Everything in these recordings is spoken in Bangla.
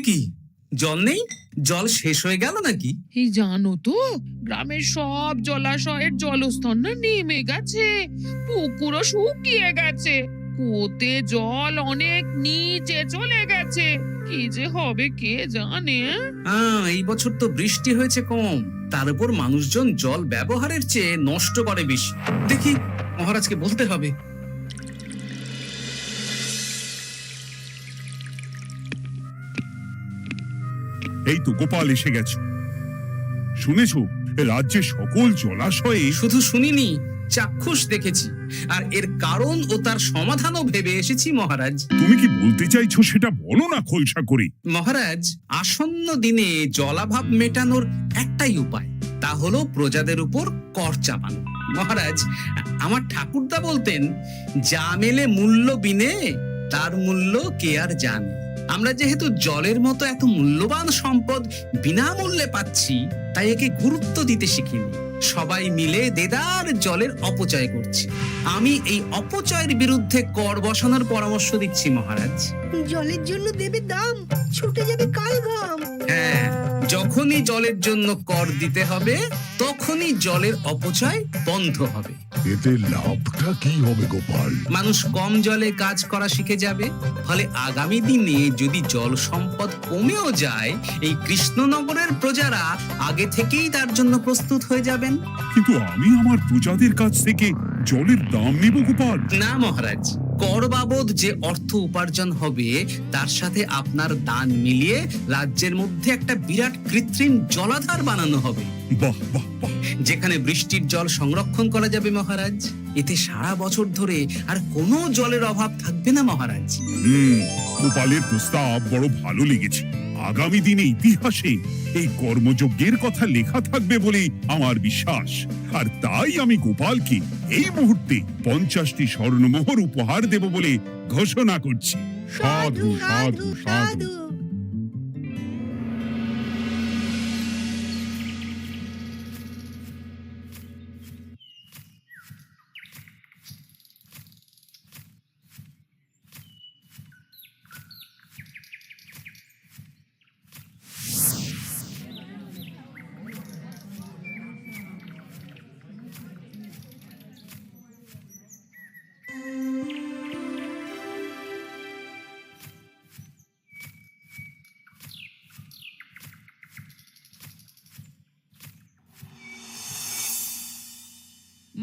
কি জল নেই? জল শেষ হয়ে গেল নাকি? এই জানো তো, গ্রামের সব জলাশয়ের জলস্তর না নেমে গেছে, পুকুরও শুকিয়ে গেছে, কুয়োতে জল অনেক নিচে চলে গেছে। কি যে হবে কে জানে। এই বছর তো বৃষ্টি হয়েছে কম, তার উপর মানুষজন জল ব্যবহারের চেয়ে নষ্ট করে বেশি। দেখি মহারাজকে বলতে হবে। এই তো গোপাল এসে গেছো। শুনেছো রাজ্যে সকল জলাশয়ে শুধু শুনিনি, চাক্ষুষ দেখেছি, আর এর কারণ ও তার সমাধানও ভেবে এসেছি মহারাজ। তুমি কি বলতে চাইছো সেটা বলো না খোলসা করে। মহারাজ, আসন্ন দিনে জলাভাব মেটানোর একটাই উপায়, তা হলো প্রজাদের উপর কর চাপানো। মহারাজ, আমার ঠাকুরদা বলতেন, যা মেলে মূল্য বিনে তার মূল্য কে আর জানে। আমরা যেহেতু জলের মতো এত মূল্যবান সম্পদ বিনামূল্যে পাচ্ছি, তাই একে গুরুত্ব দিতে শিখিনি। সবাই মিলে দেদার জলের অপচয় করছি। আমি এই অপচয়ের বিরুদ্ধে কর বসানোর পরামর্শ দিচ্ছি মহারাজ। জলের জন্য দেবে দাম, ছুটে যাবে কাল ঘাম। হ্যাঁ, যখনই জলের জন্য কর দিতে হবে, তখনই জলের অপচয় বন্ধ হবে। এতে লাভটা কি হবে গোপাল? মানুষ কম জলে কাজ করা শিখে যাবে, ফলে আগামী দিনে যদি জল সম্পদ কমেও যায়, এই কৃষ্ণনগরের প্রজারা আগে থেকেই তার জন্য প্রস্তুত হয়ে যাবেন। কিন্তু আমি আমার প্রজাদের কাছ থেকে জলের দাম নেব গোপাল? না মহারাজ, কর বাবদ যে অর্থ উপার্জন হবে, তার সাথে আপনার দান মিলিয়ে রাজ্যের মধ্যে একটা বিরাট কৃত্রিম জলাধার বানানো হবে, বাহ বাহ বাহ। যেখানে বৃষ্টির জল সংরক্ষণ করা যাবে মহারাজ। এতে সারা বছর ধরে আর কোনো জলের অভাব থাকবে না মহারাজ। গোপালের প্রস্তাব বড় ভালো লেগেছে। আগামী দিনে ইতিহাসে এই কর্মযজ্ঞের কথা লেখা থাকবে বলে আমার বিশ্বাস। আর তাই আমি গোপালকে এই মুহূর্তে 50টি স্বর্ণমোহর উপহার দেব বলে ঘোষণা করছি। সাধু সাধু সাধু।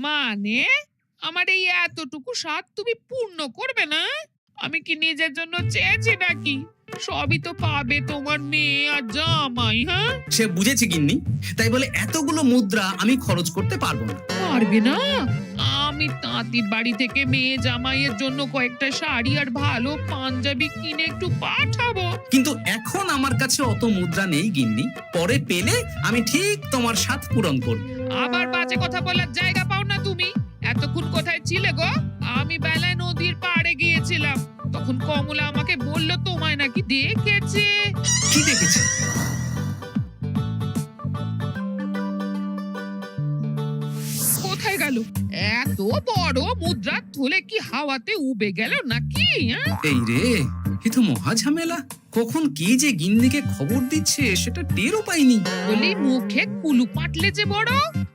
মানে আমার এই এতটুকু স্বাদ তুমি পূর্ণ করবে না? আমি কি নিজের জন্য চেয়েছি নাকি? সবই তো পাবে তোমার মেয়ে আর জামাই। হ্যাঁ, সে বুঝেছি গিন্নি, তাই বলে এতগুলো মুদ্রা আমি খরচ করতে পারবো না। পারবে না? আমি তাঁতির বাড়ি থেকে মেয়ে জামাইয়ের জন্য কয়েকটা শাড়ি আর ভালো পাঞ্জাবি কিনে একটু পাঠাবো। কিন্তু এখন আমার কাছে অত মুদ্রা নেই গিন্নি, পরে পেলে আমি ঠিক তোমার স্বাদ পূরণ করব। আবার বাজে কথা বলার জায়গা পাও না তুমি। এতক্ষণ কোথায় ছিলে গো? আমি বেলায় নদীর পাড়ে গিয়েছিলাম, তখন কমলা আমাকে বলল তোমায় নাকি দেখেছে। কি দেখেছি? কোথায় গেল? এত বড় মুদ্রা থলে কি হাওয়াতে উবে গেল নাকি? এই রে, এ তো মহা ঝামেলা। কখন কি যে গিন্নিকে খবর দিচ্ছে সেটা টেরও পাইনি। বলি মুখে কুলু পাটলে যে বড়।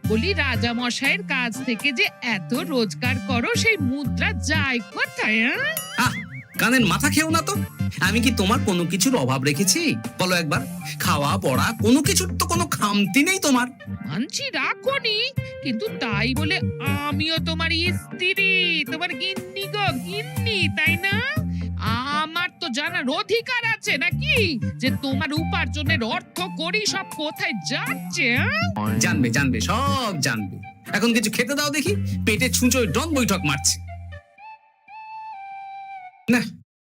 বলি রাজা মশাইয়ের কাছ থেকে যে এত রোজগার করো, সেই মুদ্রা যায় কোথায়? আহ, কানের মাথা খেও না তো। আমি কি তোমার কোনো কিছুর অভাব রেখেছি? বলো একবার। খাওয়া পড়া কোনো কিছুর তো কোনো খামতি নেই তোমার। মানছি রাখোনি, কিন্তু তাই বলে আমিও তোমার স্ত্রী, তোমার গিন্নি গো, গিন্নি, তাই না? আমার তো জানার অধিকার আছে নাকি যে তোমার উপার্জনের অর্থ করি সব কোথায় যাচ্ছে? জানবে জানবে, সব জানবে। এখন কিছু খেতে দাও দেখি, পেটে ছুঁচোয় ডন বৈঠক মারছে। না,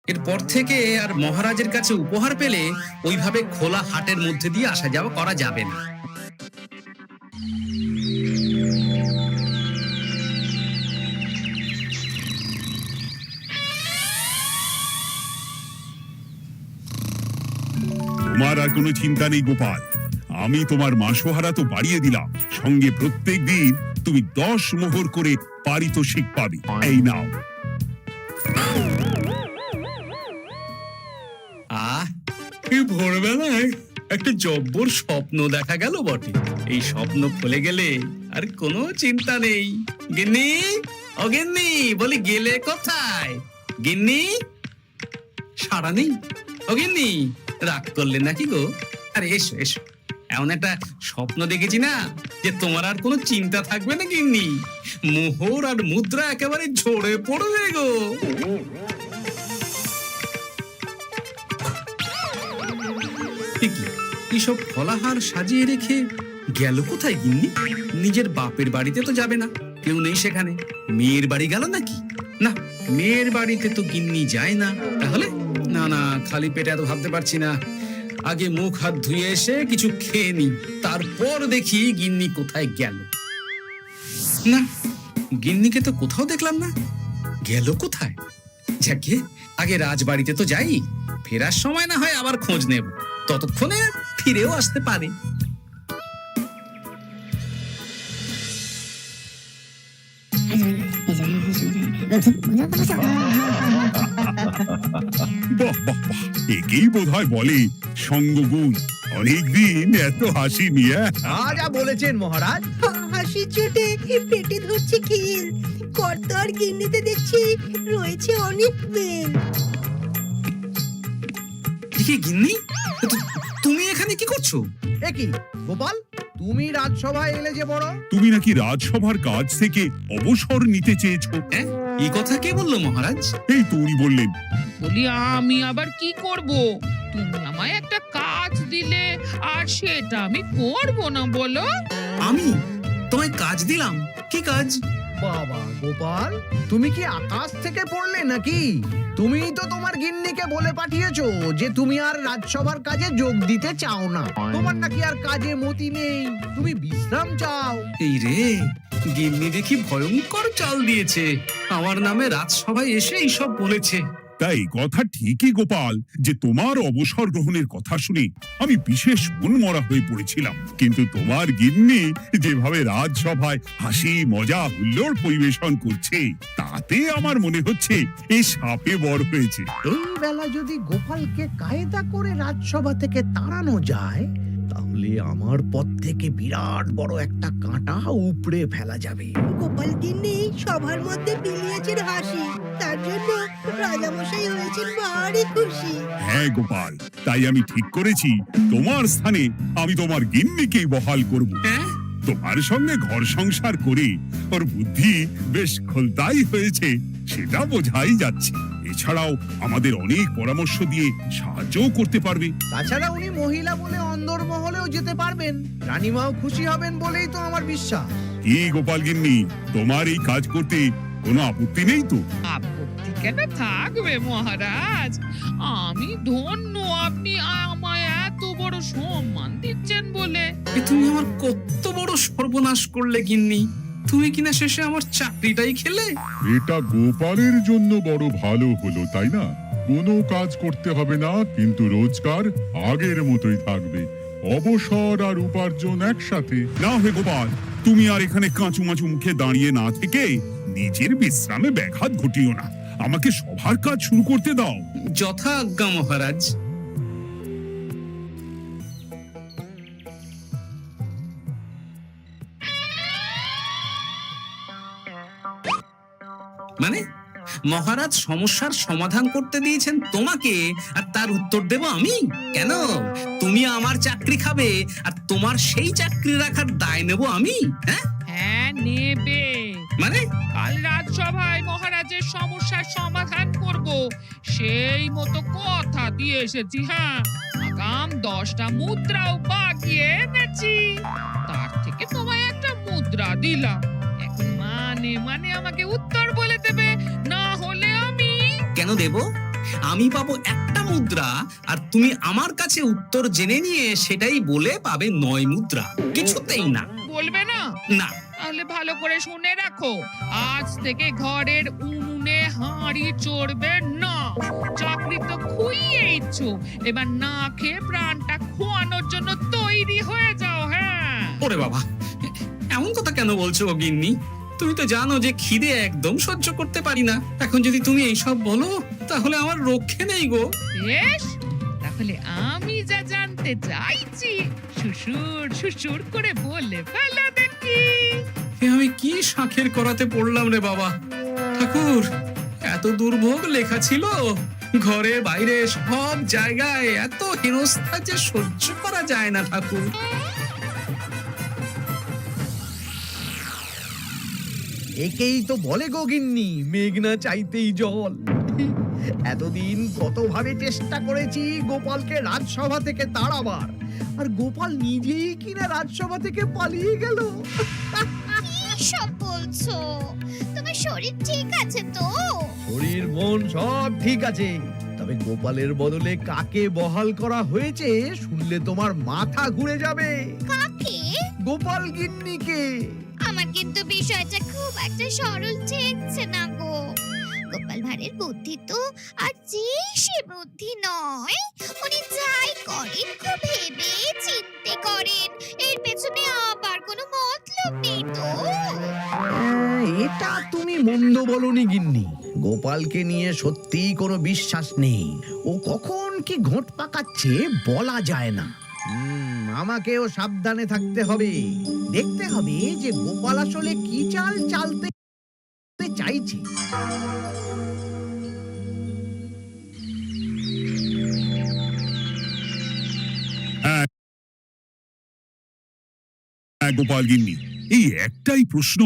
এরপর থেকে আর মহারাজের কাছে উপহার পেলে ওইভাবে খোলা হাটের মধ্যে দিয়ে আসা যাওয়া করা যাবে না। তোমার আর কোনো চিন্তা নেই গোপাল। আমি তোমার মাসোহারা তো বাড়িয়ে দিলাম, সঙ্গে প্রত্যেক দিন তুমি 10 মোহর করে পারিতোষিক পাবে। এই নাও। এই ভোরবেলায় একটা জব্বর স্বপ্ন দেখা গেল বটে। এই স্বপ্ন ফলে গেলে আর কোনো চিন্তা নেই। গিন্নি, ও গিন্নি, বলি গেলে কোথায়? গিন্নি, সাড়া নেই। ও গিন্নি, রাগ করলে নাকি গো? আরে এসো এসো, এমন একটা স্বপ্ন দেখেছি না যে তোমার আর কোনো চিন্তা থাকবে না গিন্নি। মোহর আর মুদ্রা একেবারে ঝরে পড়বে গো। এইসব ফলাহার সাজিয়ে রেখে গেল কোথায় গিন্নি? নিজের বাপের বাড়িতে তো যাবে না, কেউ নেই সেখানে। মেয়ের বাড়ি গেল নাকি? না, মেয়ের বাড়িতে তো গিন্নি যায় না। তাহলে না না, খালি পেটে এত ভাবতে পারছি না। আগে মুখ হাত ধুয়ে এসে কিছু খেয়ে নি, তারপর দেখি গিন্নি কোথায় গেল। না, গিন্নিকে তো কোথাও দেখলাম না। গেল কোথায়? যাকে আগে রাজবাড়িতে তো যাই, ফেরার সময় না হয় আবার খোঁজ নেব, ততক্ষণে ফিরেও আসতে পারে। বাহ বাহ বাহ, একেই বোধহয় বলে সঙ্গগুণ। অনেকদিন এত হাসি নিয়ে। যা বলেছেন মহারাজ। হাসির চোটে পেটে ধরছে খিল। কর্তা আর গিন্নিতে দেখছি রয়েছে অনেক প্রেম। কি গিন্নি, তুমি এখানে কি করছো? কি গোপাল, তুমি রাজসভায় এলে যে বড়? তুমি নাকি রাজসভার কাজ থেকে অবসর নিতে চেয়েছো? হ্যাঁ, এই কথা কে বললো মহারাজ? এই তো উনি বললেন। বলি আমি আবার কি করব? তুমি আমায় একটা কাজ দিলে আর সেটা আমি করব না বলো? আমি তোমায় কাজ দিলাম? কি কাজ? বাবা গোপাল, তুমি কি আকাশ থেকে পড়লে নাকি? তুমি তো তোমার গিন্নিকে বলে পাঠিয়েছো যে তুমি আর রাজসভার কাজে যোগ দিতে চাও না। তোমার নাকি আর কাজে মতি নেই, তুমি বিশ্রাম চাও। এই রে, গিন্নি দেখি ভয়ঙ্কর চাল দিয়েছে। আমার নামে রাজসভায় এসে এইসব বলেছে। তাই কথা ঠিকই গোপাল, যে তোমার অবসর গ্রহণের কথা শুনে আমি বিশেষ মনমরা হয়ে পড়েছিলাম। কিন্তু তোমার গিন্নি যেভাবে রাজসভায় হাসি মজা হুল্লোড় পরিবেশন করছে, তাতে আমার মনে হচ্ছে এই সাপে বর হয়েছে। এই বেলা যদি গোপালকে কায়দা করে রাজসভা থেকে তাড়ানো যায়, তাহলে আমার পথ থেকে বিরাট বড় একটা কাঁটা উপড়ে ফেলা যাবে। গোপাল গিন্নি সবার মধ্যে বিলিয়েছেন হাসি, তার জন্য রাজামশাই হয়েছেন ভারী খুশি। হ্যাঁ গোপাল, তাই আমি ঠিক করেছি তোমার স্থানে আমি তোমার গিন্নিকেই বহাল করব। হ্যাঁ, তোমার সঙ্গে ঘর সংসার করে ওর বুদ্ধি বেশ খোলতাই হয়েছে, সেটা বোঝাই যাচ্ছে। এছাড়াও আমাদের অনেক পরামর্শ দিয়ে সাহায্যও করতে পারবে। তাছাড়া উনি মহিলা বলে অন্দরমহলেও যেতে পারবেন। রানীমাও খুশি হবেন বলেই তো আমার বিশ্বাস। কি গোপাল গিন্নি, তোমার এই কাজ করতে কোনো আপত্তি নেই তো? আপত্তি কেন থাকবে মহারাজ? আমি ধন্য আপনি আমায় এত বড় সম্মান দিচ্ছেন বলে। এ তুমি আমার কত বড় সর্বনাশ করলে গিন্নি। তুমি কিনা শেষে আমার চাকরিটাই খেলে। এটা গোপালের জন্য বড় ভালো হলো, তাই না? কোনো কাজ করতে হবে না, কিন্তু রোজগার আগের মতোই থাকবে। অবসর আর উপার্জন একসাথে। না হে গোপাল, তুমি আর এখানে কাঁচু মাচু মুখে দাঁড়িয়ে না থেকে নিজের বিশ্রামে ব্যাঘাত ঘটিও না। আমাকে সবার কাজ শুরু করতে দাও। যথা আজ্ঞা মহারাজ। মানে মহারাজ সমস্যার সমাধান করতে দিয়েছেন তোমাকে, আর তার উত্তর দেব আমি? কেন? তুমি আমার চাকরি খাবে আর তোমার সেই চাকরি রাখার দায় নেব আমি? হ্যাঁ হ্যাঁ, নেবে। মানে কাল রাজসভায় মহারাজের সমস্যার সমাধান করব, সেই মতো কথা দিয়ে এসেছি। হ্যাঁ, আগাম 10টা মুদ্রাও বাগিয়ে এনেছি। তার থেকে তোমায় একটা মুদ্রা দিলাম। এখন মানে মানে আমাকে উত্তর বলে দেবে, না হলে আমি কেন দেব? আমি পাবো একটা মুদ্রা, আর তুমি আমার কাছে উত্তর জেনে নিয়ে সেটাই বলে পাবে 9 মুদ্রা। কিছুতেই না। বলবে না? না। তাহলে ভালো করে শুনে রাখো, আজ থেকে ঘরের উনুনে হাঁড়ি চড়বে না। চাকরি তো খুইয়েইছ, এবার না খেয়ে প্রাণটা খোয়ানোর জন্য তৈরি হয়ে যাও। হ্যাঁ। ওরে বাবা, এমন কথা কেন বলছো গো গিন্নি? তুমি তো জানো যে খিদে একদম সহ্য করতে পারি না। এখন যদি তুমি এইসব বলো, তাহলে আমার রক্ষে নেই গো। বেশ, তা তাহলে আমি যা জানতে চাইছি শ্বশুর শ্বশুর করে বলে ফেলো দেখি। এ আমি কি শাঁখের করাতে পড়লাম রে বাবা। ঠাকুর, এত দুর্ভোগ লেখা ছিল, ঘরে বাইরে সব জায়গায় এত হেনস্থা যে সহ্য করা যায় না ঠাকুর। একেই তো বলে গো গিন্নি, মেঘ না চাইতেই জল। এতদিন কতভাবে চেষ্টা করেছি গোপালকে রাজসভা থেকে তাড়াবার, আর গোপাল নিজেই কিনা রাজসভা থেকে পালিয়ে গেল। সব বলছো? তোমার শরীর ঠিক আছে তো? শরীর মন সব ঠিক আছে, তবে গোপালের বদলে কাকে বহাল করা হয়েছে শুনলে তোমার মাথা ঘুরে যাবে। কাকে? গোপাল গিন্নিকে। আমার কিন্তু বিষয়টা খুব একটা সরল ঠেকছে না গো। গোপাল ভাঁড়ের বুদ্ধি তো আর যে সে বুদ্ধি নয়। উনি যাই করেন খুব ভেবে চিন্তে করেন, এর পেছনে আবার কোনো মতলব নেই তো। এটা তুমি মন্দ বলনি গিন্নি, গোপালকে নিয়ে সত্যিই কোনো বিশ্বাস নেই। ও কখন কি ঘোট পাকাচ্ছে বলা যায় না। আমাকেও সাবধানে থাকতে হবে, দেখতে হবে যে গোপাল আসলে কি চাল চালতে চাইছে। হ্যাঁ গোপাল গিন্নি, এই একটাই প্রশ্ন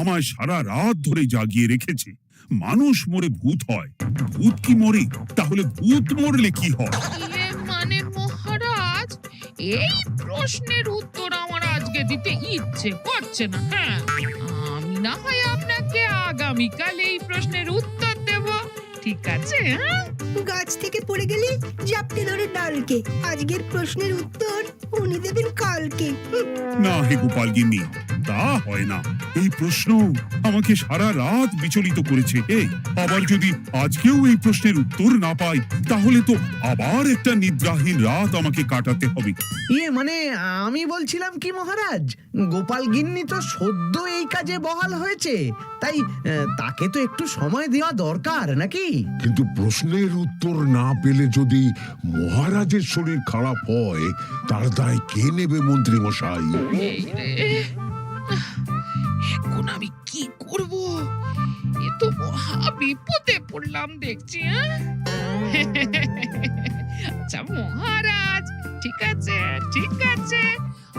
আমায় সারা রাত ধরে জাগিয়ে রেখেছে। মানুষ মরে ভূত হয়, ভূত কি মরে? তাহলে ভূত মরলে কি হয়? মানে মহারাজ, এই প্রশ্নের উত্তর আমার আজকে দিতে ইচ্ছে করছে না। হ্যাঁ, আমি না হয় আপনাকে আগামীকাল এই প্রশ্নের উত্তর দেব, ঠিক আছে? হ্যাঁ, গাছ থেকে পড়ে গেলে জাপটে ধরে ডালকে। আজকের প্রশ্নের উত্তর উনি দেবেন কালকে। না হে গোপাল গিন্নি, তা হয় না। এই প্রশ্ন আমাকে সারা রাত বিচলিত করেছে। আবার যদি আজকেও এই প্রশ্নের উত্তর না পাই, তাহলে তো আবার একটা নিদ্রাহীন রাত আমাকে কাটাতে হবে। মানে আমি বলছিলাম কি মহারাজ, গোপাল গিন্নি তো সদ্য এই কাজে বহাল হয়েছে, তাই তাকে তো একটু সময় দেওয়া দরকার নাকি? কিন্তু প্রশ্নের উত্তর না পেলে যদি মহারাজের শরীর খারাপ হয়, তার দায় কে নেবে মন্ত্রী মশাই? এই রে, এখন আমি কি করব? এ তো মহা বিপদে পড়লাম দেখছি। আচ্ছা মহারাজ, ঠিক আছে ঠিক আছে,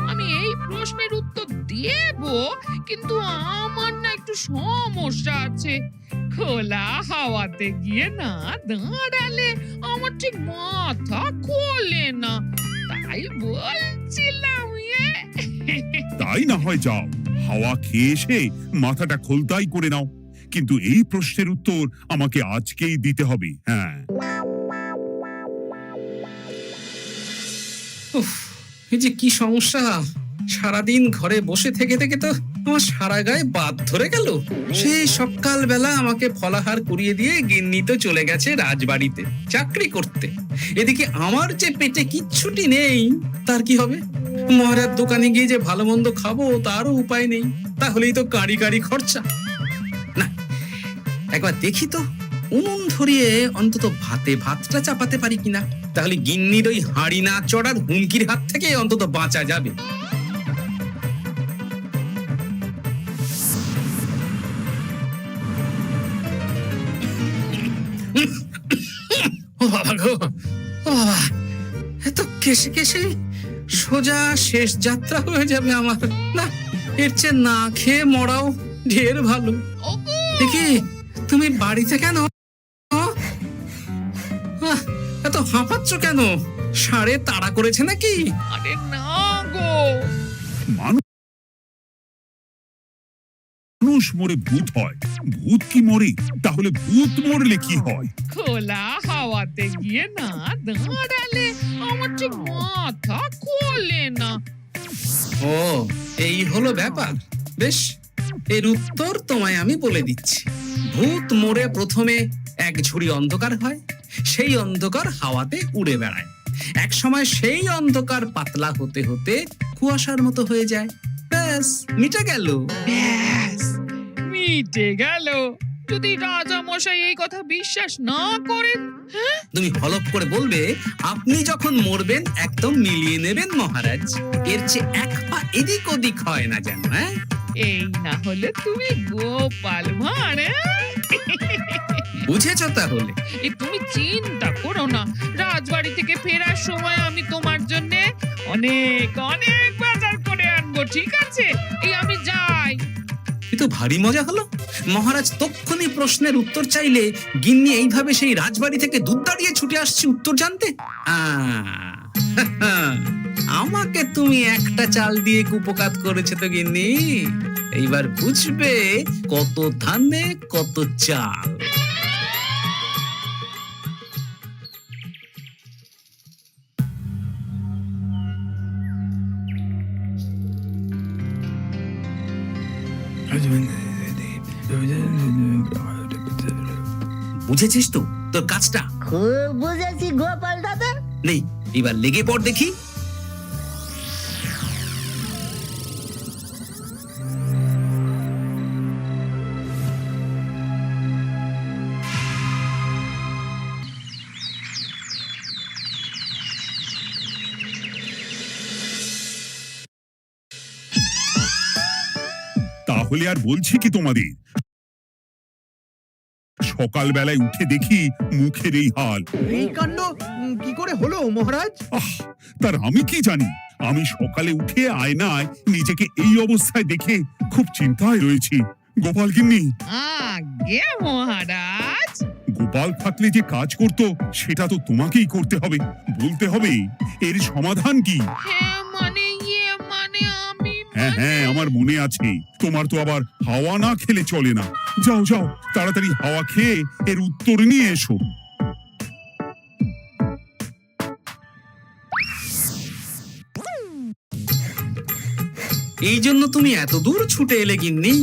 আমি এই প্রশ্নের উত্তর দেব, কিন্তু আমার না একটু সমস্যা আছে। খোলা হাওয়াতে গিয়ে না দাঁড়ালে আমার ঠিক মাথা খোলে না, তাই বলছিলাম। তাই না হয় যাও, হাওয়া খেয়ে এসে মাথাটা খোলতাই করে নাও, কিন্তু এই প্রশ্নের উত্তর আমাকে আজকেই দিতে হবে। হ্যাঁ, উফ, এই যে কি সমস্যা! সারাদিন ঘরে বসে থেকে থেকে তো আমার সারা গায়ে বাদ ধরে গেল। সেই সকালবেলা আমাকে ফলাহার করিয়ে দিয়ে গিন্নি তো চলে গেছে রাজবাড়িতে চাকরি করতে। এদিকে আমার যে পেটে কিচ্ছুটি নেই, তার কি হবে? মহারাজ দোকানে গিয়ে যে ভালো মন্দ খাবো তারও উপায় নেই, তাহলেই তো কাঁড়ি কাঁড়ি খরচা। না, একবার দেখি তো উনুন ধরিয়ে অন্তত ভাতটা চাপাতে পারি কিনা, তাহলে গিন্নির ওই হাঁড়ি না চড়ার হুমকির হাত থেকে অন্তত বাঁচা যাবে। ও বাবা গো, ও বাবা, এত কেসে কেসে সোজা শেষ যাত্রা হয়ে যাবে আমার। না, এর চেয়ে না খেয়ে মরাও ঢের ভালো। দেখি তুমি বাড়িতে কেন? এত হাঁপাচ্ছ কেন? ষাঁড়ে তাড়া করেছে নাকি? আরে না গো, মানুষ মরে ভূত হয়, ভূত কি মরে? তাহলে ভূত মরলে কি হয়? খোলা হাওয়াতে গিয়ে না দাঁড়ালে আমার ঠিক মাথা খোলে না। ও, এই হলো ব্যাপার। বেশ, এর উত্তর তোমায় আমি বলে দিচ্ছি। ভূত মরে প্রথমে এক ঝুড়ি অন্ধকার হয়, সেই অন্ধকার হাওয়াতে উড়ে বেড়ায়। এক সময় সেই অন্ধকার পাতলা হতে হতে কুয়াশার মতো হয়ে যায়। ব্যাস, মিটে গেল। ব্যাস, মিটে গেল। যদি রাজা মশাই এই কথা বিশ্বাস না করেন? তুমি হলপ করে বলবে আপনি যখন মরবেন একদম মিলিয়ে নেবেন মহারাজ, এর চেয়ে এক পা এদিক ওদিক হয় না যেন। হ্যাঁ, এই না হলে তুমি গোপাল ভাঁড়, বুঝেছো তাহলে? এই তুমি চিন্তা করো না, রাজবাড়ি থেকে ফেরার সময় আমি তোমার জন্য অনেক অনেক বাজার করে আনবো, ঠিক আছে? এই আমি যাই। এ তো ভারী মজা হলো। মহারাজ তক্ষুনি প্রশ্নের উত্তর চাইলে গিন্নি এইভাবে সেই রাজবাড়ি থেকে দুধ দাঁড়িয়ে ছুটে আসছে উত্তর জানতে। আমাকে তুমি একটা চাল দিয়ে কুপকাত করেছে তো গিন্নি, এইবার বুঝবে কত ধানে কত চাল। বুঝেছিস তো তোর কাজটা? খুব বুঝেছি গোপাল দাদা। নেই, এবার লেগে পড় দেখি। তাহলে আর বলছি কি তোমাদের, সকালবেলায় উঠে দেখি মুখের এই হাল। এই কাণ্ড কি করে হলো মহারাজ? তার আমি কি জানি, আমি সকালে উঠে আয়নায় নিজেকে এই অবস্থায় দেখে খুব চিন্তায় রয়েছি। গোপাল গিন্নি, আগে মহারাজ, গোপাল থাকলে যে কাজ করতো সেটা তো তোমাকেই করতে হবে, বলতে হবে এর সমাধান কি। হ্যাঁ মানে আমি হ্যাঁ হ্যাঁ, আমার মনে আছে। তোমার তো আবার হাওয়া না খেলে চলে না। যাও যাও, তাড়াতাড়ি হাওয়া খেয়ে এর উত্তর নিয়ে এসো। এই জন্য তুমি এত দূর ছুটে এলে গিন্নি?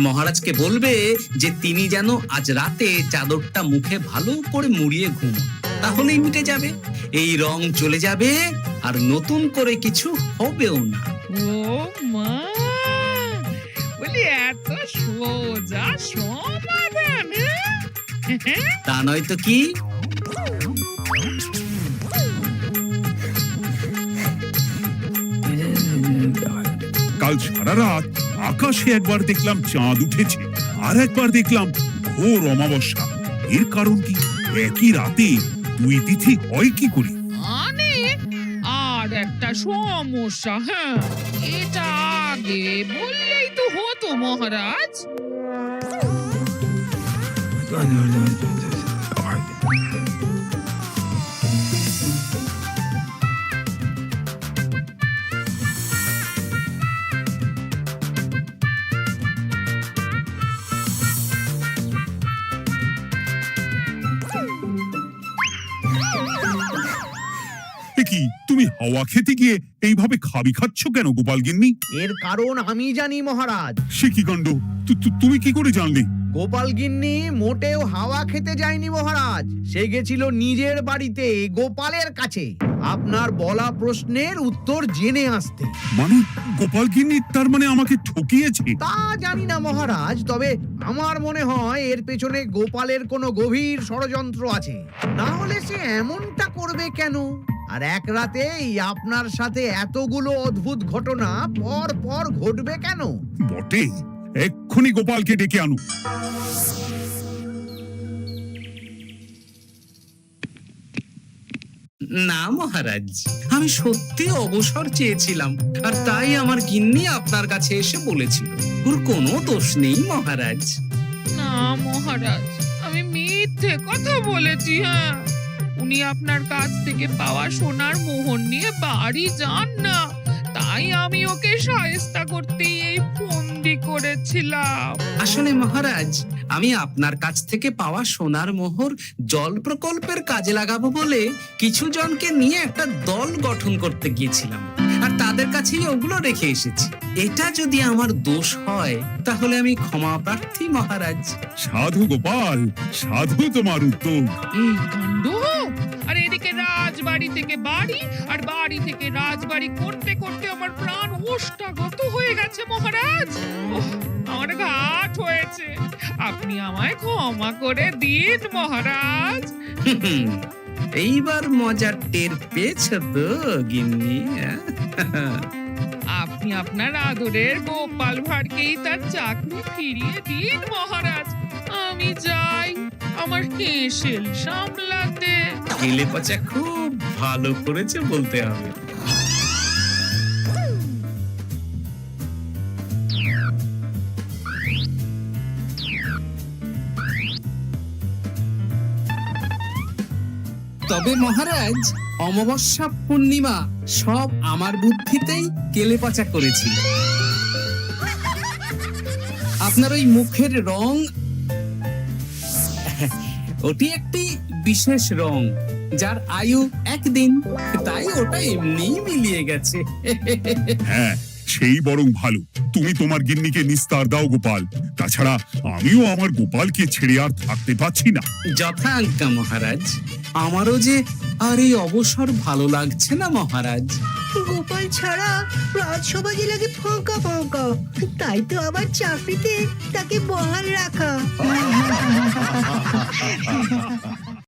মহারাজকে বলবে যে তিনি যেন আজ রাতে চাদরটা মুখে ভালো করে মুড়িয়ে ঘুমোন, তাহলেই মিটে যাবে, এই রং চলে যাবে, আর নতুন করে কিছু হবেও না। ও মা, বলি এত সোজা সমাধান? তা নয় তো কি? কাল সারা রাত আকাশে একবার দেখলাম চাঁদ উঠেছে, আর একবার দেখলাম ঘোর অমাবস্যা। এর কারণ কি? একই রাতে দুই তিথি হয় কি করে? মানে আর একটা সমস্যা, হ্যাঁ, এটা আগে বললেই তো হতো মহারাজ। কি তুমি হাওয়া খেতে গিয়ে এইভাবে খাবি খাচ্ছ কেন গোপাল গিন্নি? এর কারণ আমি জানি মহারাজ। সে কি কাণ্ড, তুমি কি করে জানলে? গোপাল গিন্নি মোটেও হাওয়া খেতে যায়নি মহারাজ, সে গেছিল নিজের বাড়িতে গোপালের কাছে আপনার বলা প্রশ্নের উত্তর জেনে আসতে। মানে গোপাল গিন্নি তার মানে আমাকে ঠকিয়েছে? তা জানি না মহারাজ, তবে আমার মনে হয় এর পেছনে গোপালের কোনো গভীর ষড়যন্ত্র আছে, না হলে সে এমনটা করবে কেন? আর এক রাতেই আপনার সাথে এতগুলো অদ্ভুত ঘটনা পর পর ঘটবে কেন? বটে, এক্ষুনি গোপালকে ডেকে আনো। না মহারাজ, আমি সত্যি অবসর চেয়েছিলাম, আর তাই আমার গিন্নি আপনার কাছে এসে বলেছিল। ওর কোনো দোষ নেই মহারাজ। না মহারাজ, আমি মিথ্যে কথা বলেছি। হ্যাঁ, উনি আপনার কাছ থেকে পাওয়া সোনার মোহর নিয়ে বাড়ি যান না, তাই আমি ওকে শায়েস্তা করতে এই ফন্দি করেছিলাম। আসলে মহারাজ, আমি আপনার কাছ থেকে পাওয়া সোনার মোহর জল প্রকল্পের কাজে লাগাবো বলে কিছু জনকে নিয়ে একটা দল গঠন করতে গিয়েছিলাম, আর তাদের কাছেই ওগুলো রেখে এসেছি। এটা যদি আমার দোষ হয় তাহলে আমি ক্ষমা প্রার্থী মহারাজ। সাধু গোপাল, সাধু তোমার উত্তর। এই কাণ্ড! আর এদিকে রাজ রাজবাড়ি থেকে বাড়ি আর বাড়ি থেকে রাজবাড়ি করতে করতে আমার প্রাণ ওষ্ঠাগত হয়ে গেছে মহারাজ। ওহ, আমার ঘাট হয়েছে, আপনি আমায় ক্ষমা করে দিন মহারাজ। এইবার মজার টের পেয়েছ তো গিন্নি? আপনি আপনার আদরের গোপাল ভাঁড়কেই তার চাকরি ফিরিয়ে দিন মহারাজ। আমি যাই আমার হেসেল সামলাতে। কেলে পচা খুব ভালো করেছে বলতে হবে। তবে মহারাজ, অমাবস্যা পূর্ণিমা সব আমার বুদ্ধিতেই কেলেপচা করেছিল। আপনার ওই মুখের রং, ওটি একটি বিশেষ রং যার আয়ু একদিন, তাই ওটা এমনিই মিলিয়ে গেছে। হ্যাঁ, সেই বরং ভালো। তুমি তোমার গিন্নিকে নিস্তার দাও গোপাল, তাছাড়া আমিও আমার গোপালকে ছেড়ে আর থাকতে পারছি না। যথা আজ্ঞা মহারাজ। আমারও যে আর এই অবসর ভালো লাগছে না মহারাজ। গোপাল ছাড়া রাজসভা যে লাগে ফাঁকা ফাঁকা, তাই তো আবার চাকরিতে তাকে বহাল রাখা।